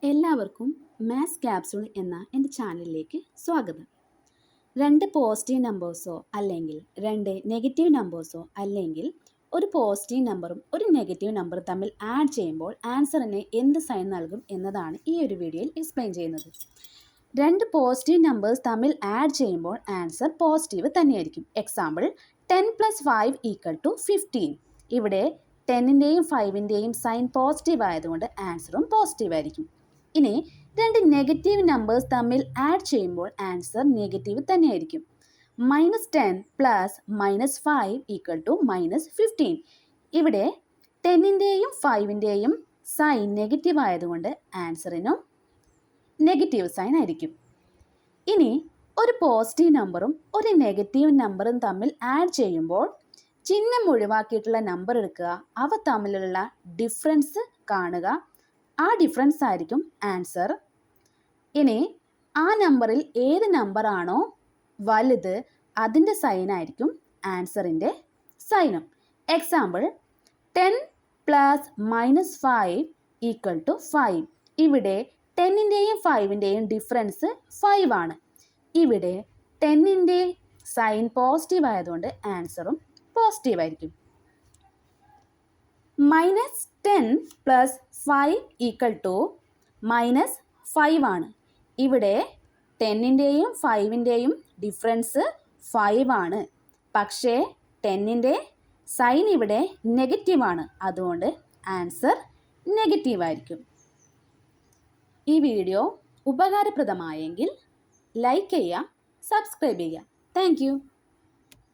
എല്ലാവർക്കും maths capsule എന്ന എൻ്റെ ചാനലിലേക്ക് സ്വാഗതം. രണ്ട് പോസിറ്റീവ് നമ്പേഴ്സോ അല്ലെങ്കിൽ രണ്ട് നെഗറ്റീവ് നമ്പേഴ്സോ അല്ലെങ്കിൽ ഒരു പോസിറ്റീവ് നമ്പറും ഒരു നെഗറ്റീവ് നമ്പറും തമ്മിൽ ആഡ് ചെയ്യുമ്പോൾ ആൻസറിന് എന്ത് സൈൻ നൽകും എന്നതാണ് ഈ ഒരു വീഡിയോയിൽ എക്സ്പ്ലെയിൻ ചെയ്യുന്നത്. രണ്ട് പോസിറ്റീവ് നമ്പേഴ്സ് തമ്മിൽ ആഡ് ചെയ്യുമ്പോൾ ആൻസർ പോസിറ്റീവ് തന്നെയായിരിക്കും. എക്സാമ്പിൾ 10 + 5 = 15. ഇവിടെ 10ൻ്റെയും 5ൻ്റെയും സൈൻ പോസിറ്റീവ് ആയതുകൊണ്ട് ആൻസറും പോസിറ്റീവ് ആയിരിക്കും. ഇനി രണ്ട് നെഗറ്റീവ് നമ്പേഴ്സ് തമ്മിൽ ആഡ് ചെയ്യുമ്പോൾ ആൻസർ നെഗറ്റീവ് തന്നെയായിരിക്കും. -10 + -5 = -15. ഇവിടെ 10ൻ്റെയും 5ൻ്റെയും സൈൻ നെഗറ്റീവ് ആയതുകൊണ്ട് ആൻസറിനും നെഗറ്റീവ് സൈൻ ആയിരിക്കും. ഇനി ഒരു പോസിറ്റീവ് നമ്പറും ഒരു നെഗറ്റീവ് നമ്പറും തമ്മിൽ ആഡ് ചെയ്യുമ്പോൾ ചിഹ്നം ഒഴിവാക്കിയിട്ടുള്ള നമ്പർ എടുക്കുക, അവ തമ്മിലുള്ള ഡിഫറൻസ് കാണുക, ആ ഡിഫറൻസ് ആയിരിക്കും ആൻസർ. ഇനി ആ നമ്പറിൽ ഏത് നമ്പറാണോ വലുത് അതിൻ്റെ സൈനായിരിക്കും ആൻസറിൻ്റെ സൈനും. എക്സാമ്പിൾ 10 + -5 = 5. ഇവിടെ 10ൻ്റെയും 5ൻ്റെയും ഡിഫറൻസ് 5 ആണ്. ഇവിടെ 10ൻ്റെ സൈൻ പോസിറ്റീവ് ആയതുകൊണ്ട് ആൻസറും പോസിറ്റീവ് ആയിരിക്കും. -10 + 5 = -5 ആണ്. ഇവിടെ 10ൻ്റെയും 5ൻ്റെയും ഡിഫറൻസ് 5 ആണ്. പക്ഷേ 10ൻ്റെ സൈൻ ഇവിടെ നെഗറ്റീവ് ആണ്. അതുകൊണ്ട് ആൻസർ നെഗറ്റീവ് ആയിരിക്കും. ഈ വീഡിയോ ഉപകാരപ്രദമായെങ്കിൽ ലൈക്ക് ചെയ്യുക, സബ്സ്ക്രൈബ് ചെയ്യുക. Thank you.